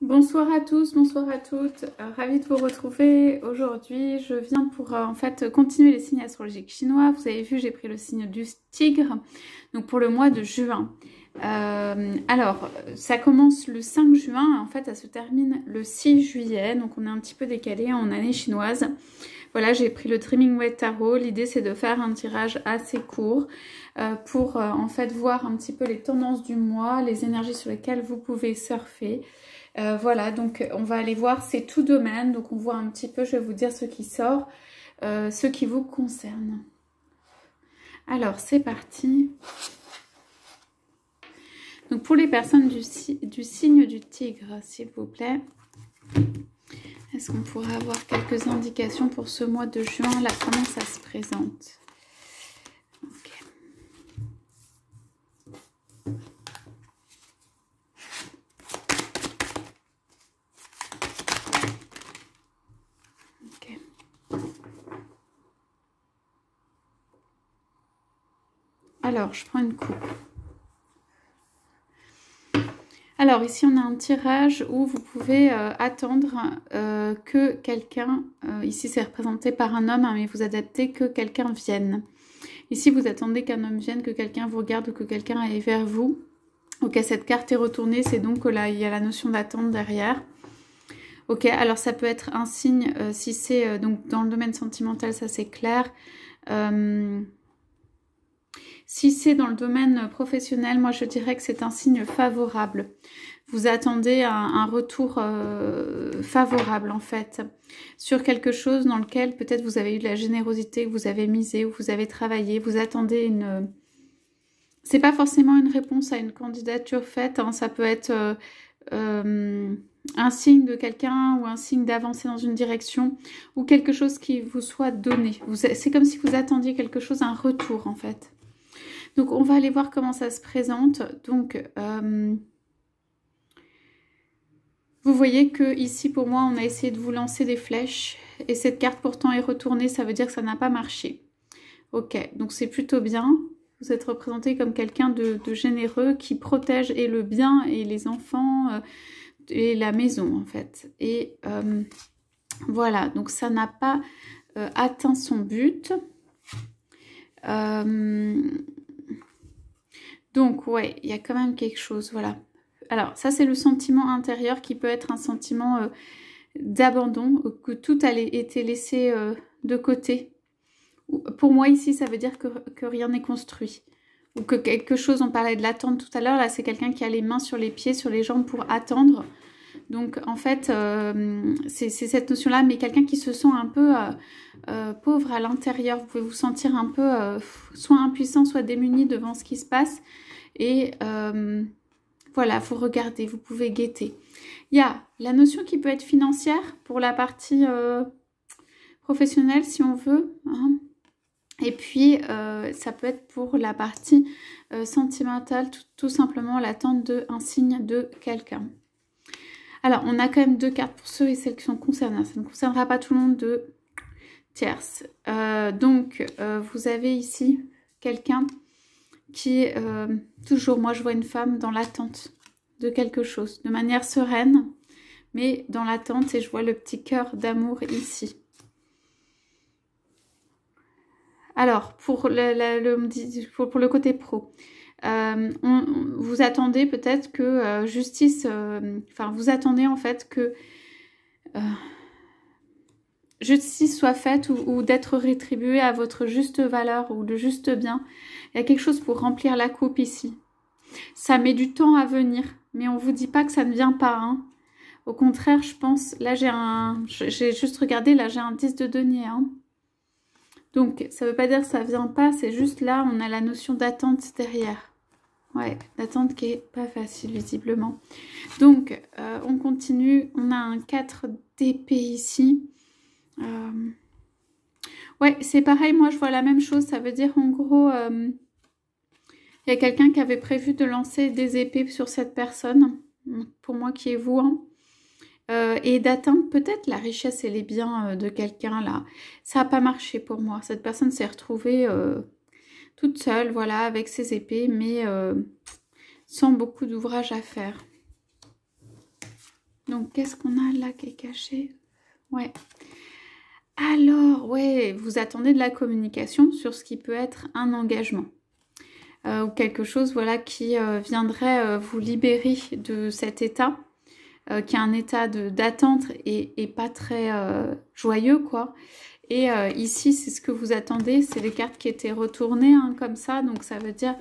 Bonsoir à tous, bonsoir à toutes, ravie de vous retrouver. Aujourd'hui, je viens pour en fait continuer les signes astrologiques chinois. Vous avez vu, j'ai pris le signe du tigre, donc pour le mois de juin. Alors, ça commence le 5 juin, en fait, ça se termine le 6 juillet, donc on est un petit peu décalé en année chinoise. Voilà, j'ai pris le Trimming Wave Tarot. L'idée, c'est de faire un tirage assez court pour en fait voir un petit peu les tendances du mois, les énergies sur lesquelles vous pouvez surfer. Voilà, donc on va aller voir, c'est tout domaine, donc on voit un petit peu, je vais vous dire ce qui sort, ce qui vous concerne. Alors, c'est parti. Donc pour les personnes du signe du tigre, s'il vous plaît, est-ce qu'on pourrait avoir quelques indications pour ce mois de juin, là, comment ça se présente? Ok. Alors, je prends une coupe. Alors, ici, on a un tirage où vous pouvez attendre que quelqu'un, ici c'est représenté par un homme, hein, mais vous adaptez que quelqu'un vienne. Ici, vous attendez qu'un homme vienne, que quelqu'un vous regarde ou que quelqu'un aille vers vous. Ok, cette carte est retournée, c'est donc là, il y a la notion d'attente derrière. Ok, alors ça peut être un signe, si c'est donc dans le domaine sentimental, ça c'est clair. Si c'est dans le domaine professionnel, moi je dirais que c'est un signe favorable. Vous attendez un retour favorable en fait, sur quelque chose dans lequel peut-être vous avez eu de la générosité, que vous avez misé, ou vous avez travaillé. Vous attendez une... C'est pas forcément une réponse à une candidature faite, hein, ça peut être un signe de quelqu'un ou un signe d'avancer dans une direction ou quelque chose qui vous soit donné. C'est comme si vous attendiez quelque chose, un retour en fait. Donc, on va aller voir comment ça se présente. Donc, vous voyez que ici, pour moi, on a essayé de vous lancer des flèches. Et cette carte, pourtant, est retournée. Ça veut dire que ça n'a pas marché. Ok, donc c'est plutôt bien. Vous êtes représenté comme quelqu'un de généreux qui protège et le bien et les enfants et la maison, en fait. Et voilà, donc ça n'a pas atteint son but. Donc, ouais, il y a quand même quelque chose, voilà. Alors, ça, c'est le sentiment intérieur qui peut être un sentiment d'abandon, que tout a été laissé de côté. Pour moi, ici, ça veut dire que rien n'est construit. Ou que quelque chose, on parlait de l'attente tout à l'heure, là, c'est quelqu'un qui a les mains sur les pieds, sur les jambes pour attendre. Donc, en fait, c'est cette notion-là, mais quelqu'un qui se sent un peu pauvre à l'intérieur. Vous pouvez vous sentir un peu soit impuissant, soit démuni devant ce qui se passe. Et voilà, vous regardez, vous pouvez guetter. Il y a la notion qui peut être financière pour la partie professionnelle, si on veut. Hein. Et puis, ça peut être pour la partie sentimentale, tout simplement l'attente d'un signe de quelqu'un. Alors, on a quand même deux cartes pour ceux et celles qui sont concernés. Ça ne concernera pas tout le monde de tierce. Donc, vous avez ici quelqu'un qui est toujours, moi je vois une femme dans l'attente de quelque chose, de manière sereine, mais dans l'attente, et je vois le petit cœur d'amour ici. Alors, pour le côté pro, vous attendez peut-être que justice, enfin vous attendez en fait que justice soit faite ou d'être rétribuée à votre juste valeur ou le juste bien. Il y a quelque chose pour remplir la coupe ici. Ça met du temps à venir, mais on ne vous dit pas que ça ne vient pas. Hein. Au contraire, je pense, là j'ai juste regardé, là j'ai un 10 de denier. Hein. Donc, ça ne veut pas dire que ça ne vient pas, c'est juste là, on a la notion d'attente derrière. Ouais, l'attente qui est pas facile, visiblement. Donc, on continue, on a un 4 d'épée ici. Ouais, c'est pareil, moi je vois la même chose, ça veut dire en gros, il y a quelqu'un qui avait prévu de lancer des épées sur cette personne, pour moi qui est vous, hein, et d'atteindre peut-être la richesse et les biens de quelqu'un là. Ça n'a pas marché pour moi, cette personne s'est retrouvée toute seule, voilà, avec ses épées, mais sans beaucoup d'ouvrage à faire. Donc, qu'est-ce qu'on a là qui est caché? Ouais. Alors, ouais, vous attendez de la communication sur ce qui peut être un engagement. Ou quelque chose, voilà, qui viendrait vous libérer de cet état, qui est un état d'attente et pas très joyeux, quoi. Et ici, c'est ce que vous attendez, c'est les cartes qui étaient retournées, hein, comme ça, donc ça veut dire,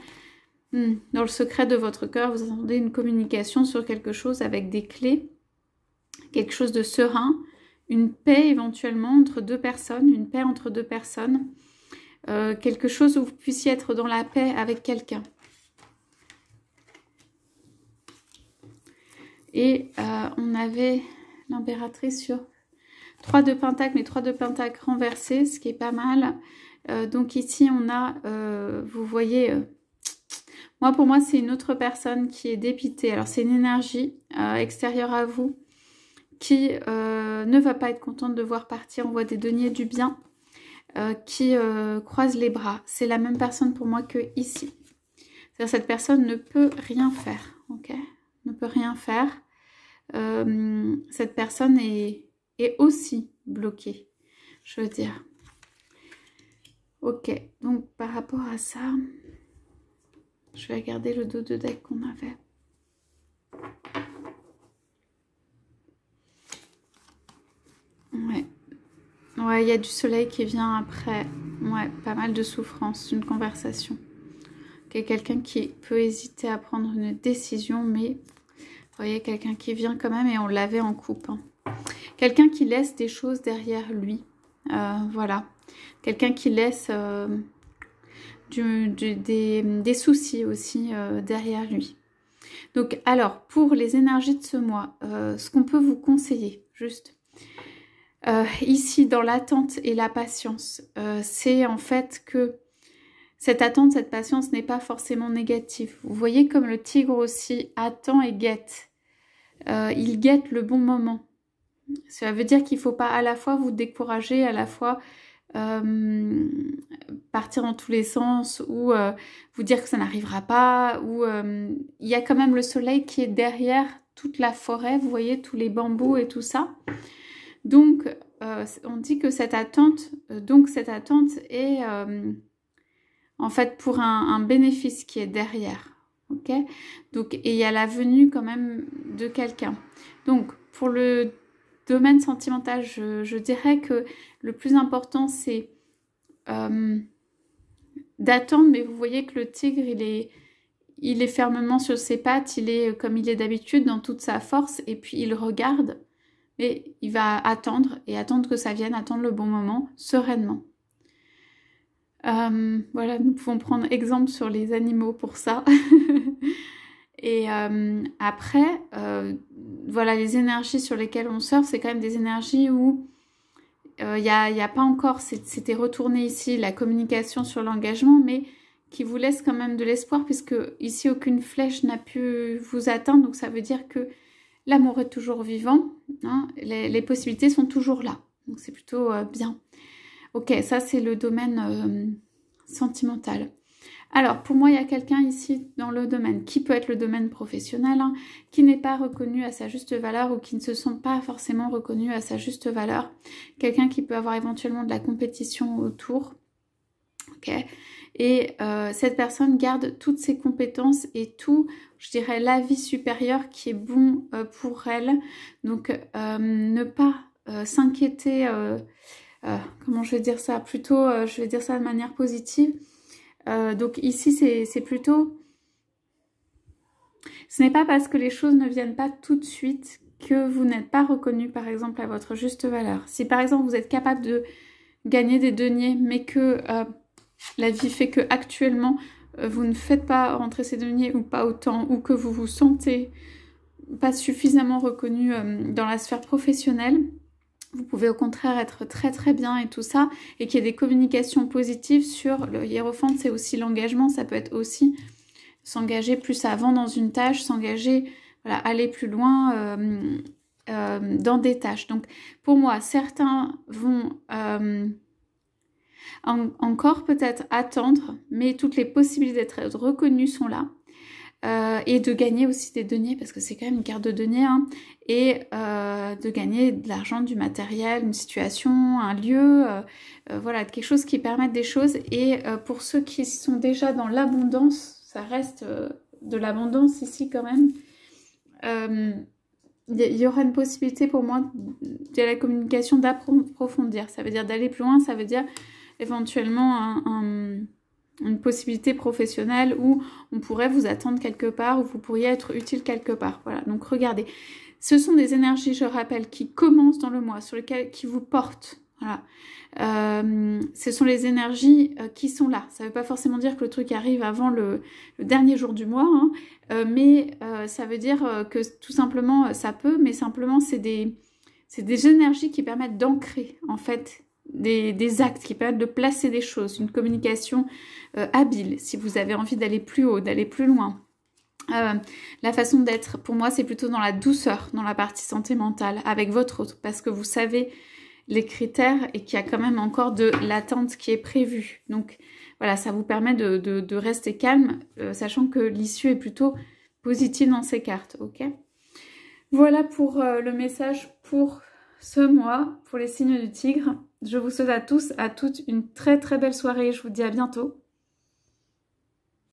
dans le secret de votre cœur, vous attendez une communication sur quelque chose avec des clés, quelque chose de serein, une paix éventuellement entre deux personnes, une paix entre deux personnes, quelque chose où vous puissiez être dans la paix avec quelqu'un. Et on avait l'impératrice sur 3 de pentacle, mais 3 de pentacle renversés, ce qui est pas mal. Donc ici, on a, vous voyez, pour moi, c'est une autre personne qui est dépitée. Alors, c'est une énergie extérieure à vous qui ne va pas être contente de voir partir. On voit des deniers du bien qui croisent les bras. C'est la même personne pour moi que ici. C'est-à-dire cette personne ne peut rien faire, ok? Ne peut rien faire. Cette personne est aussi bloquée, je veux dire. Ok, donc par rapport à ça, je vais regarder le dos de deck qu'on avait. Ouais, il y a du soleil qui vient après. Ouais, pas mal de souffrance, une conversation. Okay, quelqu'un qui peut hésiter à prendre une décision, mais vous voyez, quelqu'un qui vient quand même et on l'avait en coupe. Hein. Quelqu'un qui laisse des choses derrière lui. Voilà. Quelqu'un qui laisse des soucis aussi derrière lui. Donc, alors, pour les énergies de ce mois, ce qu'on peut vous conseiller, juste, ici, dans l'attente et la patience, c'est en fait que cette attente, cette patience n'est pas forcément négative. Vous voyez comme le tigre aussi attend et guette. Il guette le bon moment. Ça veut dire qu'il ne faut pas à la fois vous décourager, à la fois partir dans tous les sens ou vous dire que ça n'arrivera pas. Ou il y a quand même le soleil qui est derrière toute la forêt. Vous voyez tous les bambous et tout ça. Donc, on dit que cette attente est en fait pour un bénéfice qui est derrière. Ok, donc, et il y a la venue quand même de quelqu'un. Donc, pour le domaine sentimental, je dirais que le plus important, c'est d'attendre. Mais vous voyez que le tigre, il est fermement sur ses pattes. Il est comme il est d'habitude, dans toute sa force. Et puis, il regarde. Et il va attendre. Et attendre que ça vienne, attendre le bon moment, sereinement. Voilà, nous pouvons prendre exemple sur les animaux pour ça. Et après, voilà, les énergies sur lesquelles on surfe, c'est quand même des énergies où il n'y a pas encore, c'était retourné ici, la communication sur l'engagement, mais qui vous laisse quand même de l'espoir, puisque ici, aucune flèche n'a pu vous atteindre, donc ça veut dire que l'amour est toujours vivant, hein, les possibilités sont toujours là, donc c'est plutôt bien. Ok, ça c'est le domaine sentimental. Alors, pour moi, il y a quelqu'un ici dans le domaine, qui peut être le domaine professionnel, hein, qui n'est pas reconnu à sa juste valeur ou qui ne se sent pas forcément reconnu à sa juste valeur. Quelqu'un qui peut avoir éventuellement de la compétition autour. Ok. Et cette personne garde toutes ses compétences et tout, je dirais, la vie supérieure qui est bon pour elle. Donc, ne pas s'inquiéter... comment je vais dire ça? Plutôt, je vais dire ça de manière positive. Donc ici, c'est plutôt... Ce n'est pas parce que les choses ne viennent pas tout de suite que vous n'êtes pas reconnu, par exemple, à votre juste valeur. Si, par exemple, vous êtes capable de gagner des deniers, mais que la vie fait que actuellement vous ne faites pas rentrer ces deniers ou pas autant, ou que vous vous sentez pas suffisamment reconnu dans la sphère professionnelle, vous pouvez au contraire être très très bien et tout ça, et qu'il y ait des communications positives sur le hiérophante, c'est aussi l'engagement, ça peut être aussi s'engager plus avant dans une tâche, s'engager, voilà, aller plus loin dans des tâches. Donc pour moi, certains vont encore peut-être attendre, mais toutes les possibilités d'être reconnus sont là. et de gagner aussi des deniers, parce que c'est quand même une carte de denier, hein, et de gagner de l'argent, du matériel, une situation, un lieu, voilà, quelque chose qui permette des choses. Et pour ceux qui sont déjà dans l'abondance, ça reste de l'abondance ici quand même, il y aura une possibilité pour moi de la communication d'approfondir. Ça veut dire d'aller plus loin, ça veut dire éventuellement une possibilité professionnelle où on pourrait vous attendre quelque part, où vous pourriez être utile quelque part. Voilà, donc regardez. Ce sont des énergies, je rappelle, qui commencent dans le mois, sur lesquelles qui vous portent. Voilà. Ce sont les énergies qui sont là. Ça ne veut pas forcément dire que le truc arrive avant le dernier jour du mois, hein, mais ça veut dire que tout simplement, ça peut, mais simplement, c'est des énergies qui permettent d'ancrer, en fait, des actes, qui permettent de placer des choses, une communication habile, si vous avez envie d'aller plus haut, d'aller plus loin. La façon d'être, pour moi, c'est plutôt dans la douceur, dans la partie santé mentale, avec votre autre, parce que vous savez les critères et qu'il y a quand même encore de l'attente qui est prévue. Donc voilà, ça vous permet de rester calme, sachant que l'issue est plutôt positive dans ces cartes, ok? Voilà pour le message pour ce mois, pour les signes du tigre. Je vous souhaite à tous, à toutes, une très très belle soirée. Je vous dis à bientôt.